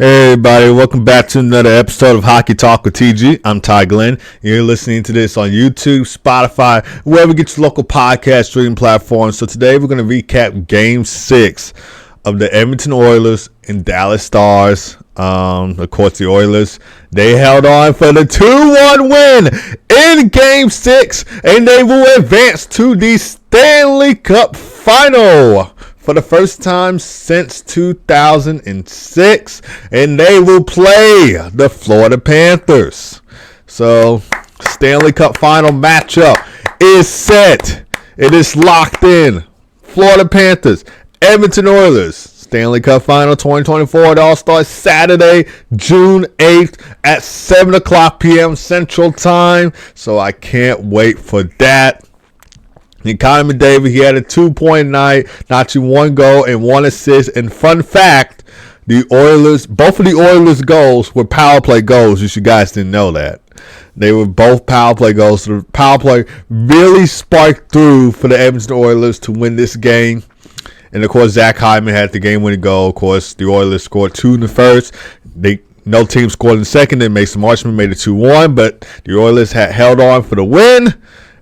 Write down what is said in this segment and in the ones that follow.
Hey everybody, welcome back to another episode of Hockey Talk with TG. I'm Ty Glenn. You're listening to this on YouTube, Spotify, wherever you get your local podcast streaming platforms. So today we're going to recap Game 6 of the Edmonton Oilers and Dallas Stars. Of course, the Oilers, they held on for the 2-1 win in Game 6, and they will advance to the Stanley Cup Final for the first time since 2006, and they will play the Florida Panthers. So, Stanley Cup Final matchup is set. It is locked in. Florida Panthers, Edmonton Oilers, Stanley Cup Final 2024. It all starts Saturday, June 8th at 7 o'clock p.m. Central Time. So, I can't wait for that. Connor McDavid, he had a 2-point night, notching 1 goal and 1 assist. And fun fact, the Oilers, both of the Oilers' goals were power play goals. You guys didn't know that. They were both power play goals. So the power play really sparked through for the Edmonton Oilers to win this game. And of course, Zach Hyman had the game-winning goal. Of course, the Oilers scored 2 in the first. No team scored in the second. Then Mason Marchman made it 2-1, but the Oilers had held on for the win.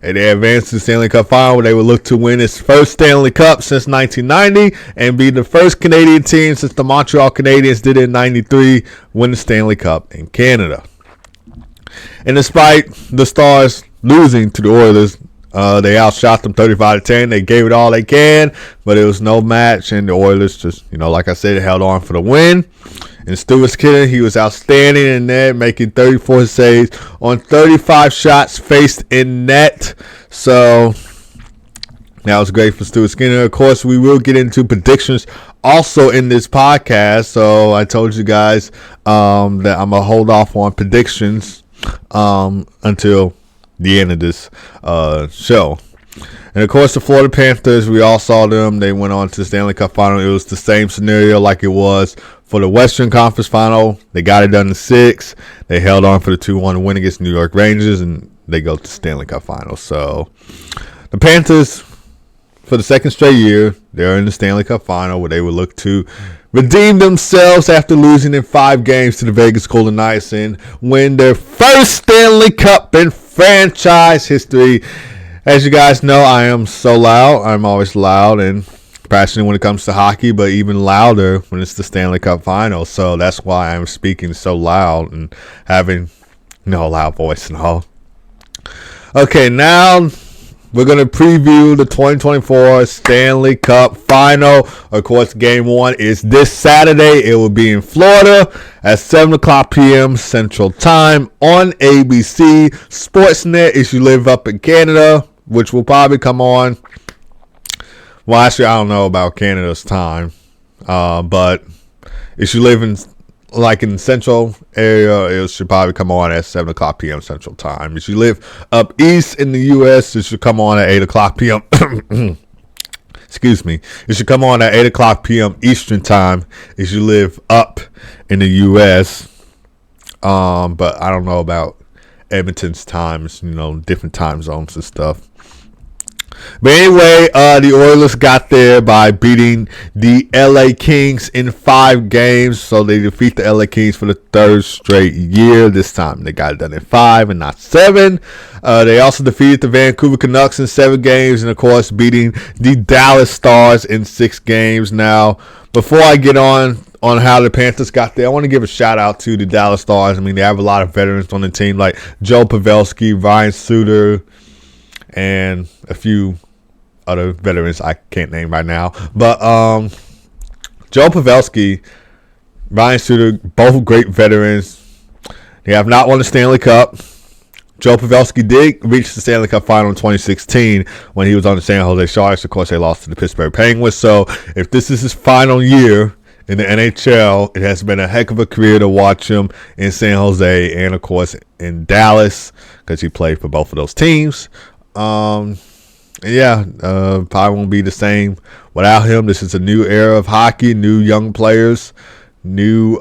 And they advanced to the Stanley Cup Final, where they would look to win its first Stanley Cup since 1990 and be the first Canadian team since the Montreal Canadiens did it in 93, win the Stanley Cup in Canada. And despite the Stars losing to the Oilers, they outshot them 35-10. They gave it all they can, but it was no match. And the Oilers just, like I said, held on for the win. And Stuart Skinner, he was outstanding in net, making 34 saves on 35 shots faced in net. So that was great for Stuart Skinner. Of course, we will get into predictions also in this podcast. So I told you guys that I'm going to hold off on predictions until the end of this show. And, of course, the Florida Panthers, we all saw them. They went on to the Stanley Cup Final. It was the same scenario like it was for the Western Conference Final. They got it done in 6. They held on for the 2-1 win against New York Rangers, and they go to the Stanley Cup Final. So, the Panthers, for the second straight year, they're in the Stanley Cup Final, where they will look to redeem themselves after losing in 5 games to the Vegas Golden Knights and win their first Stanley Cup in franchise history. As you guys know, I am so loud. I'm always loud and passionate when it comes to hockey, but even louder when it's the Stanley Cup Final. So that's why I'm speaking so loud and having a loud voice and all. Okay, now we're going to preview the 2024 Stanley Cup Final. Of course, Game 1 is this Saturday. It will be in Florida at 7 o'clock p.m. Central Time on ABC Sportsnet if you live up in Canada, which will probably come on. Well, actually, I don't know about Canada's time. But if you live in the central area, it should probably come on at 7 o'clock p.m. Central Time. If you live up east in the U.S., it should come on at 8 o'clock p.m. Excuse me. It should come on at 8 o'clock p.m. Eastern Time if you live up in the U.S. But I don't know about Edmonton's times, different time zones and stuff. But anyway, the Oilers got there by beating the LA Kings in 5 games. So they defeat the LA Kings for the 3rd straight year. This time they got it done in 5 and not 7. They also defeated the Vancouver Canucks in 7 games. And, of course, beating the Dallas Stars in 6 games. Now, before I get on how the Panthers got there, I want to give a shout-out to the Dallas Stars. I mean, they have a lot of veterans on the team like Joe Pavelski, Ryan Suter, and a few other veterans I can't name right now. But Joe Pavelski, Ryan Suter, both great veterans. They have not won the Stanley Cup. Joe Pavelski did reach the Stanley Cup Final in 2016 when he was on the San Jose Sharks. Of course, they lost to the Pittsburgh Penguins. So if this is his final year in the NHL, it has been a heck of a career to watch him in San Jose and, of course, in Dallas because he played for both of those teams. Probably won't be the same without him. This is a new era of hockey, new young players, new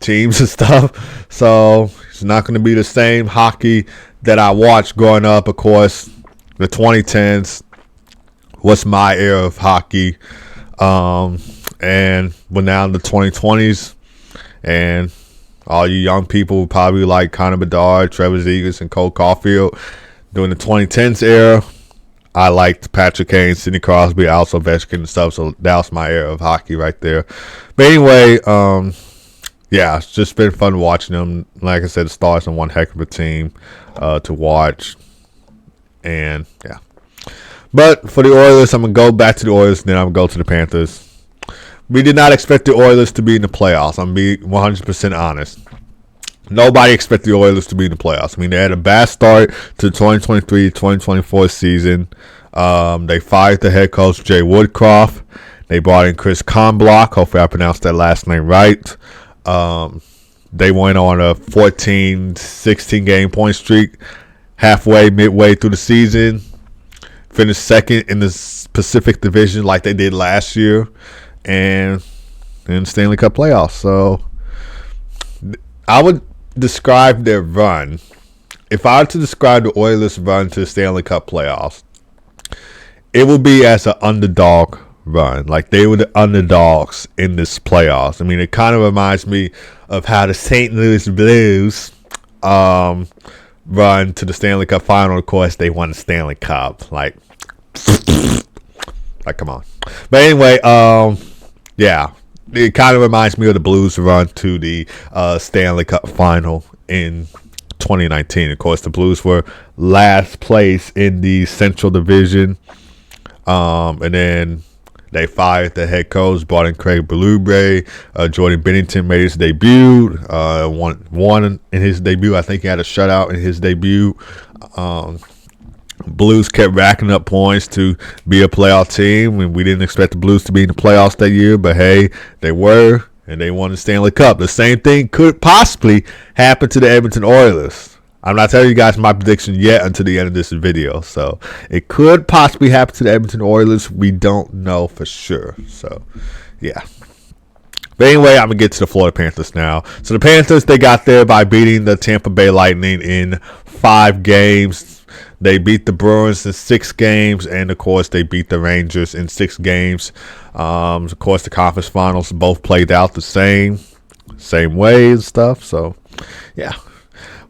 teams and stuff. So it's not going to be the same hockey that I watched growing up. Of course, the 2010s was my era of hockey. and we're now in the 2020s, and all you young people probably like Connor Bedard, Trevor Zegras, and Cole Caulfield. During the 2010s era, I liked Patrick Kane, Sidney Crosby, Alex Ovechkin, and stuff. So that was my era of hockey right there. But anyway, yeah, it's just been fun watching them. Like I said, the Stars are one heck of a team to watch. And yeah. But for the Oilers, I'm going to go back to the Oilers, and then I'm going to go to the Panthers. We did not expect the Oilers to be in the playoffs. I'm being 100% honest. Nobody expected the Oilers to be in the playoffs. I mean, they had a bad start to the 2023-2024 season. They fired the head coach, Jay Woodcroft. They brought in Chris Conblock. Hopefully I pronounced that last name right. They went on a 14-16 game point streak midway through the season. Finished second in the Pacific Division like they did last year. And in the Stanley Cup playoffs. So I would describe their run. If I were to describe the Oilers' run to the Stanley Cup playoffs, it would be as an underdog run. Like they were the underdogs in this playoffs. I mean, it kind of reminds me of how the St. Louis Blues run to the Stanley Cup final. Of course, they won the Stanley Cup. Like come on. But anyway, yeah, it kind of reminds me of the Blues run to the Stanley Cup final in 2019. Of course, the Blues were last place in the Central Division, and then they fired the head coach, brought in Craig Berube. Jordan Binnington made his debut, won in his debut. I think he had a shutout in his debut. Blues kept racking up points to be a playoff team, and we didn't expect the Blues to be in the playoffs that year, but hey, they were, and they won the Stanley Cup. The same thing could possibly happen to the Edmonton Oilers. I'm not telling you guys my prediction yet until the end of this video, so it could possibly happen to the Edmonton Oilers. We don't know for sure, so yeah. But anyway, I'm going to get to the Florida Panthers now. So the Panthers, they got there by beating the Tampa Bay Lightning in 5 games. They beat the Bruins in 6 games, and of course, they beat the Rangers in 6 games. Of course, the conference finals both played out the same way and stuff. So, yeah.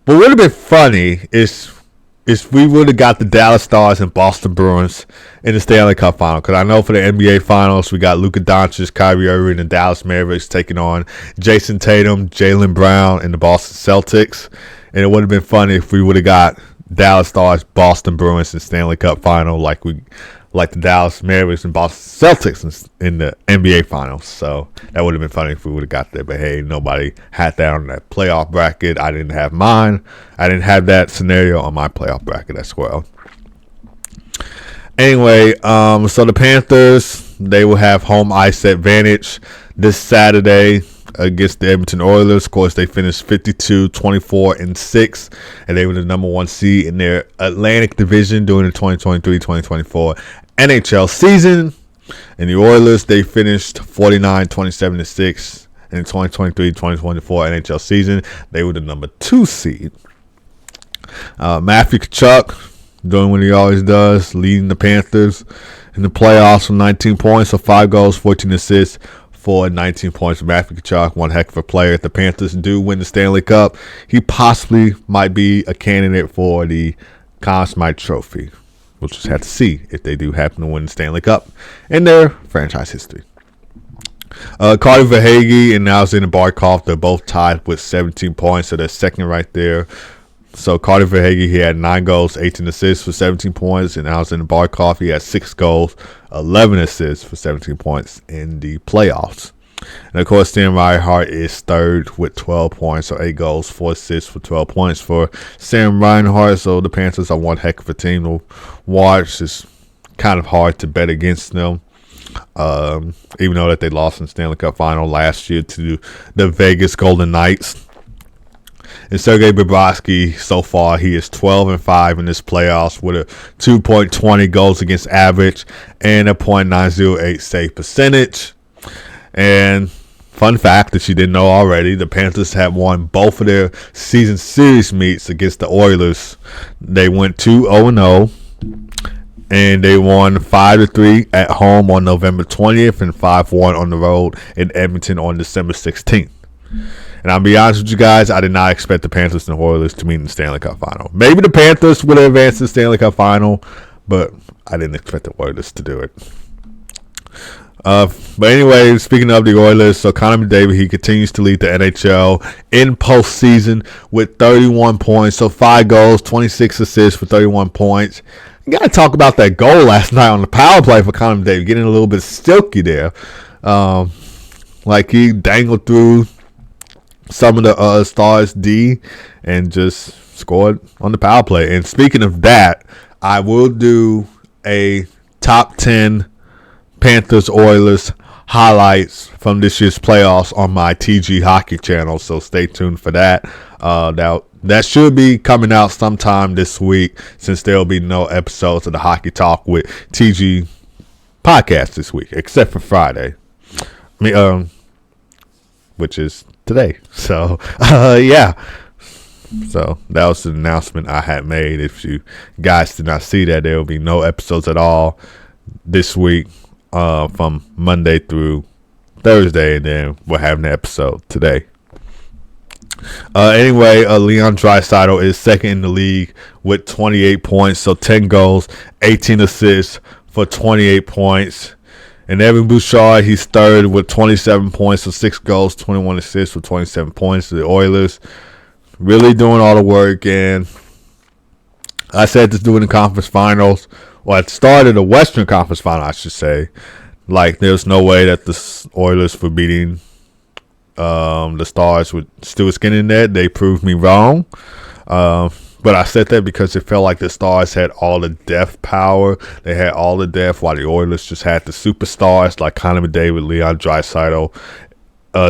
What would have been funny is we would have got the Dallas Stars and Boston Bruins in the Stanley Cup final. Because I know for the NBA Finals, we got Luka Doncic, Kyrie Irving, and Dallas Mavericks taking on Jason Tatum, Jaylen Brown, and the Boston Celtics. And it would have been funny if we would have got Dallas Stars, Boston Bruins in Stanley Cup final like the Dallas Mavericks and Boston Celtics in the NBA Finals. So that would have been funny if we would have got there. But hey, nobody had that on that playoff bracket. I didn't have mine. I didn't have that scenario on my playoff bracket as well. Anyway, so the Panthers, they will have home ice advantage this Saturday against the Edmonton Oilers. Of course, they finished 52-24-6, and they were the number 1 seed in their Atlantic Division during the 2023-2024 NHL season. And the Oilers, they finished 49-27-6 in the 2023-2024 NHL season. They were the number 2 seed. Matthew Tkachuk doing what he always does, leading the Panthers in the playoffs with 19 points, so 5 goals, 14 assists, for 19 points. Matthew Tkachuk, one heck of a player. If the Panthers do win the Stanley Cup, he possibly might be a candidate for the Conn Smythe Trophy. We'll just have to see if they do happen to win the Stanley Cup in their franchise history. Carter Verhaeghe and Alexander Barkov, they're both tied with 17 points, so they're second right there. So Carter Verhaeghe, he had 9 goals, 18 assists for 17 points, and Alexander Barkov, he had 6 goals, 11 assists for 17 points in the playoffs. And of course, Sam Reinhart is third with 12 points, so 8 goals, 4 assists for 12 points for Sam Reinhart. So the Panthers are one heck of a team to watch. It's kind of hard to bet against them, even though that they lost in the Stanley Cup final last year to the Vegas Golden Knights. And Sergei Bobrovsky, so far, he is 12-5 in this playoffs with a 2.20 goals against average and a .908 save percentage. And fun fact that you didn't know already, the Panthers have won both of their season series meets against the Oilers. They went 2-0-0, and they won 5-3 at home on November 20th and 5-1 on the road in Edmonton on December 16th. And I'll be honest with you guys, I did not expect the Panthers and the Oilers to meet in the Stanley Cup Final. Maybe the Panthers would have advanced to the Stanley Cup Final, but I didn't expect the Oilers to do it. But anyway, speaking of the Oilers, so Connor McDavid, he continues to lead the NHL in postseason with 31 points. So 5 goals, 26 assists for 31 points. You got to talk about that goal last night on the power play for Connor McDavid, getting a little bit silky there. Like he dangled through some of the Stars D and just scored on the power play. And speaking of that, I will do a top 10 Panthers Oilers highlights from this year's playoffs on my TG Hockey channel, so stay tuned for that. That should be coming out sometime this week, since there will be no episodes of the Hockey Talk with TG podcast this week, except for Friday. Which is today. So yeah. So that was the announcement I had made. If you guys did not see that, there will be no episodes at all this week. From Monday through Thursday, and then we'll have an episode today. Anyway, Leon Draisaitl is second in the league with 28 points, so 10 goals, 18 assists for 28 points. And Evan Bouchard, he's third with 27 points, so 6 goals, 21 assists for 27 points. The Oilers really doing all the work, and I said this during the conference finals. Well, at the start of the Western Conference Final, I should say, like, there's no way that the Oilers were beating the Stars with Stuart Skinner in there. They proved me wrong. But I said that because it felt like the Stars had all the depth power. They had all the depth, while the Oilers just had the superstars like Connor McDavid, Leon Draisaitl,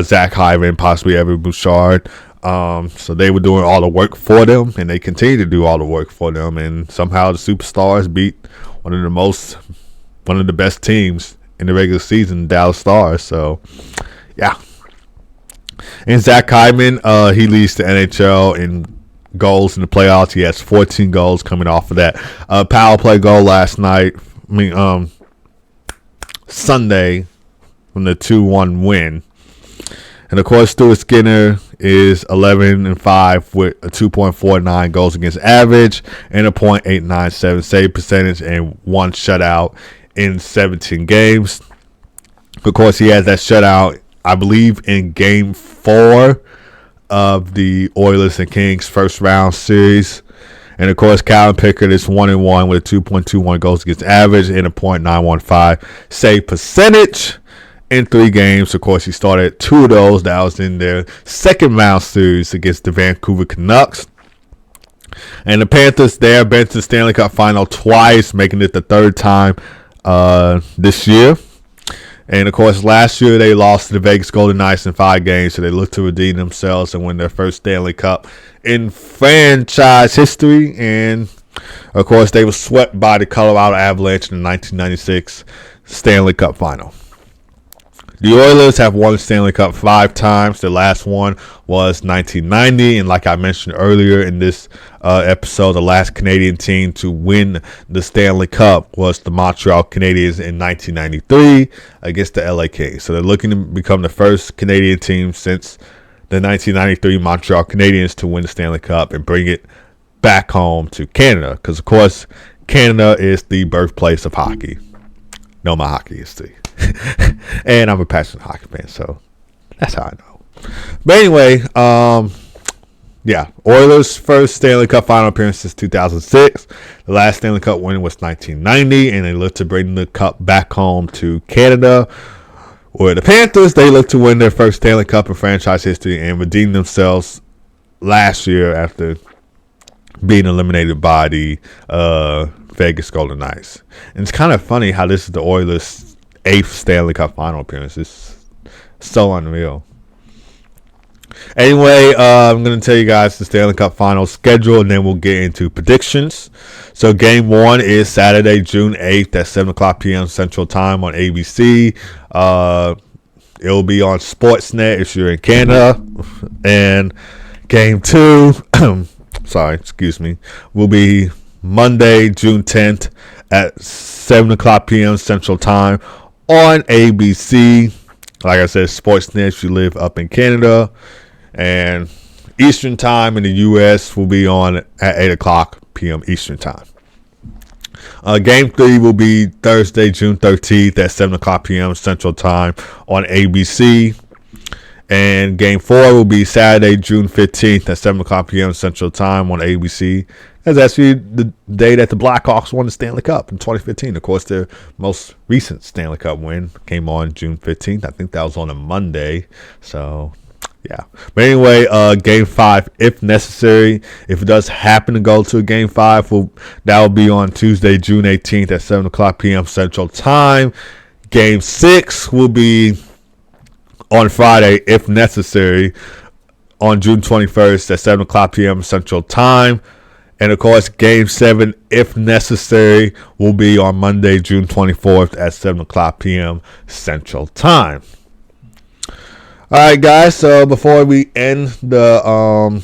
Zach Hyman, possibly Evan Bouchard. So they were doing all the work for them, and they continue to do all the work for them. And somehow the superstars beat one of the best teams in the regular season, Dallas Stars. So, yeah. And Zach Hyman, he leads the NHL in goals in the playoffs. He has 14 goals coming off of that power play goal last night. Sunday, from the 2-1 win. And of course, Stuart Skinner is 11-5 with a 2.49 goals against average and a .897 save percentage and 1 shutout in 17 games. Of course, he has that shutout, I believe, in Game 4 of the Oilers and Kings first round series. And of course, Calvin Pickard is 1-1 with a 2.21 goals against average and a .915 save percentage in 3 games. Of course, he started 2 of those. That was in their second round series against the Vancouver Canucks. And the Panthers, they have been to the Stanley Cup Final twice, making it the 3rd time this year. And of course, last year they lost to the Vegas Golden Knights in 5 games, so they look to redeem themselves and win their first Stanley Cup in franchise history. And of course, they were swept by the Colorado Avalanche in the 1996 Stanley Cup Final. The Oilers have won the Stanley Cup 5 times. The last one was 1990. And like I mentioned earlier in this episode, the last Canadian team to win the Stanley Cup was the Montreal Canadiens in 1993 against the LA Kings. So they're looking to become the first Canadian team since the 1993 Montreal Canadiens to win the Stanley Cup and bring it back home to Canada. Because, of course, Canada is the birthplace of hockey. Know my hockey history. And I'm a passionate hockey fan, so that's how I know. But anyway, yeah, Oilers' first Stanley Cup final appearance since 2006. The last Stanley Cup win was 1990, and they look to bring the cup back home to Canada. Where the Panthers, they look to win their first Stanley Cup in franchise history and redeem themselves last year after being eliminated by the Vegas Golden Knights. And it's kind of funny how this is the Oilers' 8th Stanley Cup final appearance. It's so unreal. Anyway, I'm going to tell you guys the Stanley Cup final schedule, and then we'll get into predictions. So Game 1 is Saturday, June 8th at 7 o'clock p.m. Central Time on ABC. It'll be on Sportsnet if you're in Canada. And Game 2, will be Monday, June 10th at 7 o'clock p.m. Central Time on ABC. Like I said, Sportsnet if you live up in Canada. And Eastern Time in the U.S. will be on at 8 o'clock p.m. Eastern Time. Game 3 will be Thursday, June 13th at 7 o'clock p.m. Central Time on ABC. And Game 4 will be Saturday, June 15th at 7 o'clock p.m. Central Time on ABC. That's actually the day that the Blackhawks won the Stanley Cup in 2015. Of course, their most recent Stanley Cup win came on June 15th. I think that was on a Monday. So, yeah. But anyway, Game 5, if necessary, if it does happen to go to a Game 5, that will be on Tuesday, June 18th at 7 o'clock p.m. Central Time. Game 6 will be on Friday, if necessary, on June 21st at 7 o'clock p.m. Central Time. And, of course, Game 7, if necessary, will be on Monday, June 24th at 7 o'clock p.m. Central Time. All right, guys, so before we end the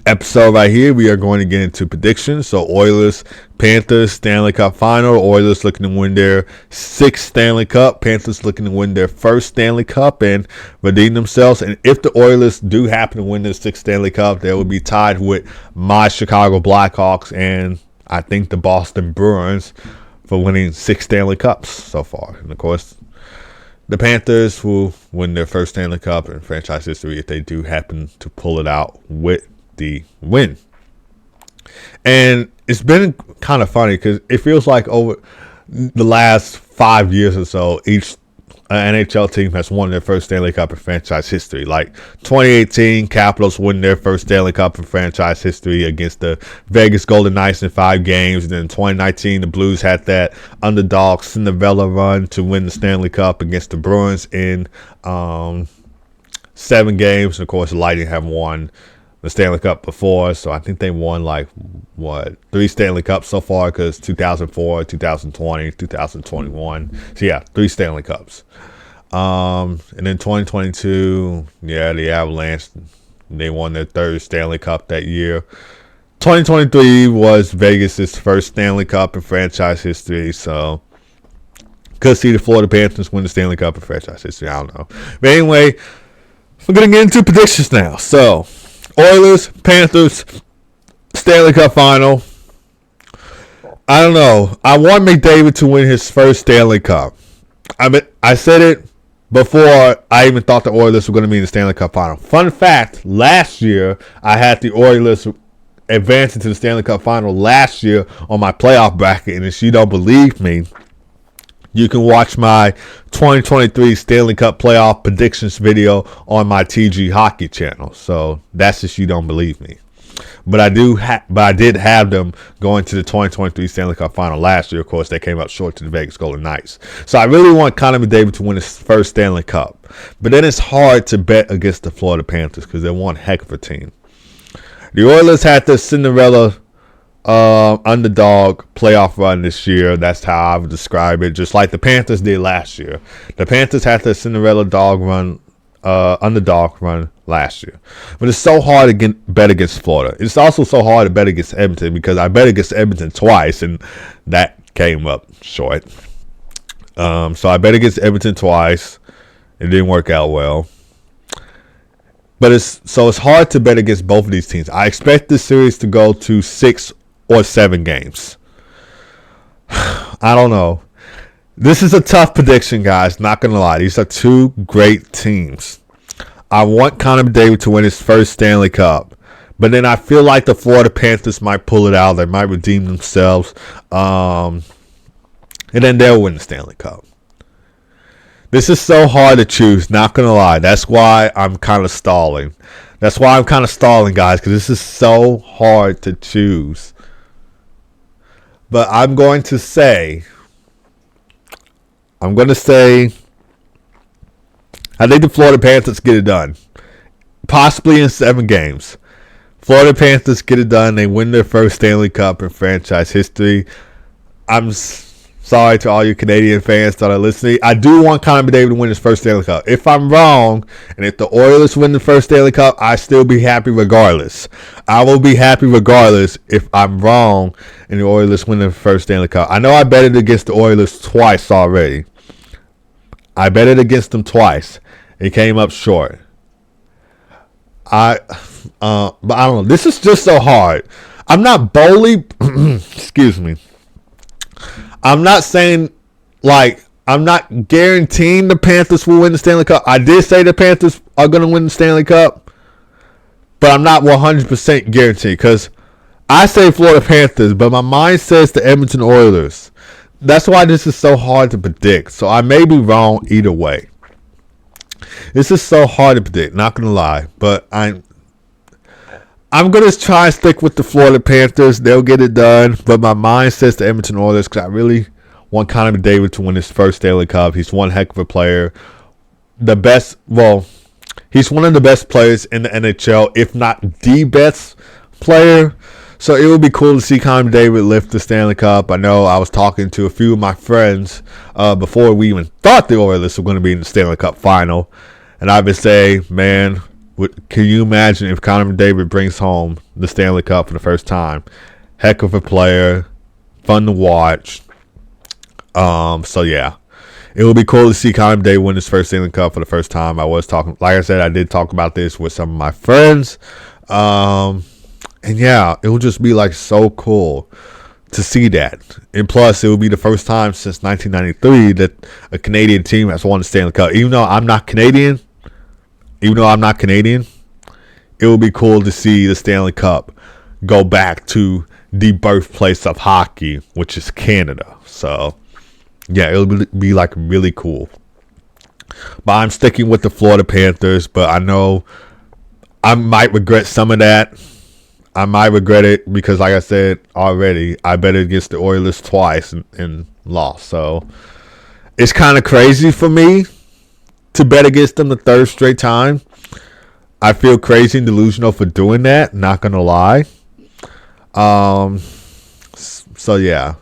episode right here, we are going to get into predictions. So Oilers, Panthers, Stanley Cup final. Oilers looking to win their 6th Stanley Cup. Panthers looking to win their 1st Stanley Cup and redeem themselves. And if the Oilers do happen to win their 6th Stanley Cup, they will be tied with my Chicago Blackhawks and I think the Boston Bruins for winning 6 Stanley Cups so far. And, of course, the Panthers will win their 1st Stanley Cup in franchise history if they do happen to pull it out with the win. And it's been kind of funny because it feels like over the last 5 years or so, each NHL team has won their 1st Stanley Cup in franchise history. Like 2018, Capitals won their 1st Stanley Cup in franchise history against the Vegas Golden Knights in 5 games. And then in 2019, the Blues had that underdog Cinderella run to win the Stanley Cup against the Bruins in 7 games. And of course, the Lightning have won the Stanley Cup before, so I think they won 3 Stanley Cups so far, because 2004, 2020, 2021. So yeah, 3 Stanley Cups. And then 2022, yeah, the Avalanche, they won their 3rd Stanley Cup that year. 2023 was Vegas' 1st Stanley Cup in franchise history, so could see the Florida Panthers win the Stanley Cup in franchise history. I don't know. But anyway, we're going to get into predictions now. So, Oilers, Panthers, Stanley Cup final. I don't know. I want McDavid to win his 1st Stanley Cup. I said it before I even thought the Oilers were going to be in the Stanley Cup final. Fun fact, last year I had the Oilers advancing to the Stanley Cup final last year on my playoff bracket. And if you don't believe me, you can watch my 2023 Stanley Cup playoff predictions video on my TG Hockey channel. So that's if you don't believe me. But I did have them going to the 2023 Stanley Cup final last year. Of course, they came up short to the Vegas Golden Knights. So I really want Connor McDavid to win his 1st Stanley Cup. But then it's hard to bet against the Florida Panthers because they're one heck of a team. The Oilers had the Cinderella underdog playoff run this year. That's how I would describe it, just like the Panthers did last year. The Panthers had the Cinderella underdog run last year. But it's so hard to bet against Florida. It's also so hard to bet against Edmonton because I bet against Edmonton twice and that came up short. So I bet against Edmonton twice. It didn't work out well. But it's hard to bet against both of these teams. I expect this series to go to 6 or 7 games. I don't know. This is a tough prediction, guys. Not going to lie. These are 2 great teams. I want Connor McDavid to win his 1st Stanley Cup. But then I feel like the Florida Panthers might pull it out. They might redeem themselves. And then they'll win the Stanley Cup. This is so hard to choose. Not going to lie. That's why I'm kind of stalling. Guys, because this is so hard to choose. But I'm going to say, I think the Florida Panthers get it done. Possibly in 7 games. Florida Panthers get it done. They win their 1st Stanley Cup in franchise history. I'm Sorry to all you Canadian fans that are listening. I do want Connor McDavid to win his first Stanley Cup. If I'm wrong, and if the Oilers win the first Stanley Cup, I still be happy regardless. I will be happy regardless if I'm wrong and the Oilers win the first Stanley Cup. I know I betted against the Oilers twice already. I betted against them twice. It came up short. But I don't know. This is just so hard. I'm not boldly, excuse me. I'm not saying, like, I'm not guaranteeing the Panthers will win the Stanley Cup. I did say the Panthers are going to win the Stanley Cup, but I'm not 100% guaranteed because I say Florida Panthers, but my mind says the Edmonton Oilers. That's why this is so hard to predict. So I may be wrong either way. This is so hard to predict, not going to lie, but I'm going to try and stick with the Florida Panthers. They'll get it done. But my mind says the Edmonton Oilers because I really want Connor McDavid to win his first Stanley Cup. He's one heck of a player. He's one of the best players in the NHL, if not the best player. So it would be cool to see Connor McDavid lift the Stanley Cup. I know I was talking to a few of my friends before we even thought the Oilers were going to be in the Stanley Cup final. And I've been saying, man, can you imagine if Connor McDavid brings home the Stanley Cup for the first time? Heck of a player, fun to watch. So yeah, it would be cool to see Connor McDavid win his first Stanley Cup for the first time. I was talking, like I said, I did talk about this with some of my friends. And yeah, it would just be like so cool to see that. And plus, it would be the first time since 1993 that a Canadian team has won the Stanley Cup. Even though I'm not Canadian, it would be cool to see the Stanley Cup go back to the birthplace of hockey, which is Canada. So, yeah, it would be like really cool. But I'm sticking with the Florida Panthers, but I know I might regret some of that. I might regret it because, like I said already, I betted against the Oilers twice and lost. So, it's kind of crazy for me to bet against them the third straight time. I feel crazy and delusional for doing that, not going to lie. So, yeah.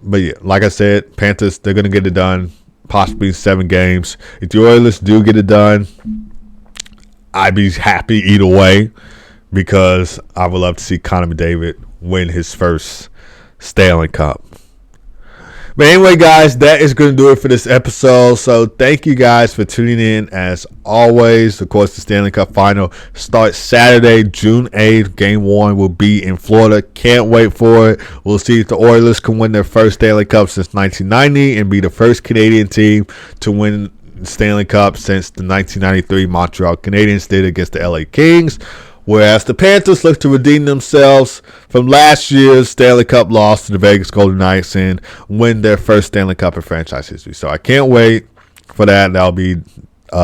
But, yeah, like I said, Panthers, they're going to get it done, possibly in 7 games. If the Oilers do get it done, I'd be happy either way because I would love to see Connor McDavid win his first Stanley Cup. But anyway, guys, that is going to do it for this episode. So thank you guys for tuning in as always. Of course, the Stanley Cup Final starts Saturday, June 8th. Game 1 will be in Florida. Can't wait for it. We'll see if the Oilers can win their first Stanley Cup since 1990 and be the first Canadian team to win the Stanley Cup since the 1993 Montreal Canadiens did against the LA Kings. Whereas the Panthers look to redeem themselves from last year's Stanley Cup loss to the Vegas Golden Knights and win their first Stanley Cup in franchise history. So I can't wait for that. That'll be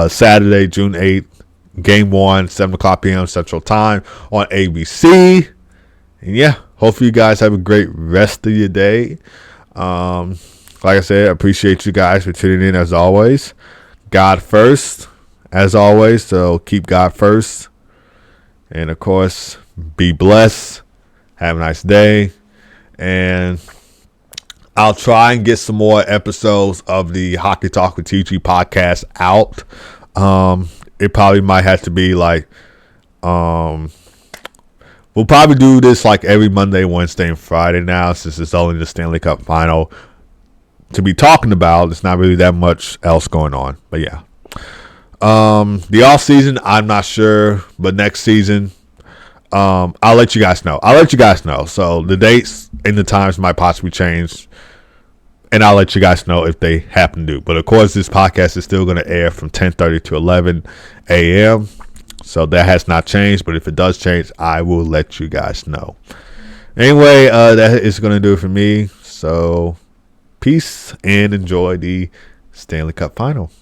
Saturday, June 8th, Game 1, 7 o'clock p.m. Central Time on ABC. And yeah, hopefully you guys have a great rest of your day. Like I said, I appreciate you guys for tuning in as always. God first, as always. So keep God first. And, of course, be blessed. Have a nice day. And I'll try and get some more episodes of the Hockey Talk with TG podcast out. It probably might have to be like, we'll probably do this like every Monday, Wednesday, and Friday now since it's only the Stanley Cup Final to be talking about. There's not really that much else going on. But, yeah. The off season, I'm not sure, but next season, I'll let you guys know. So the dates and the times might possibly change, and I'll let you guys know if they happen to. But of course, this podcast is still going to air from 10:30 to 11 a.m. So that has not changed. But if it does change, I will let you guys know. Anyway, that is going to do it for me. So peace and enjoy the Stanley Cup Final.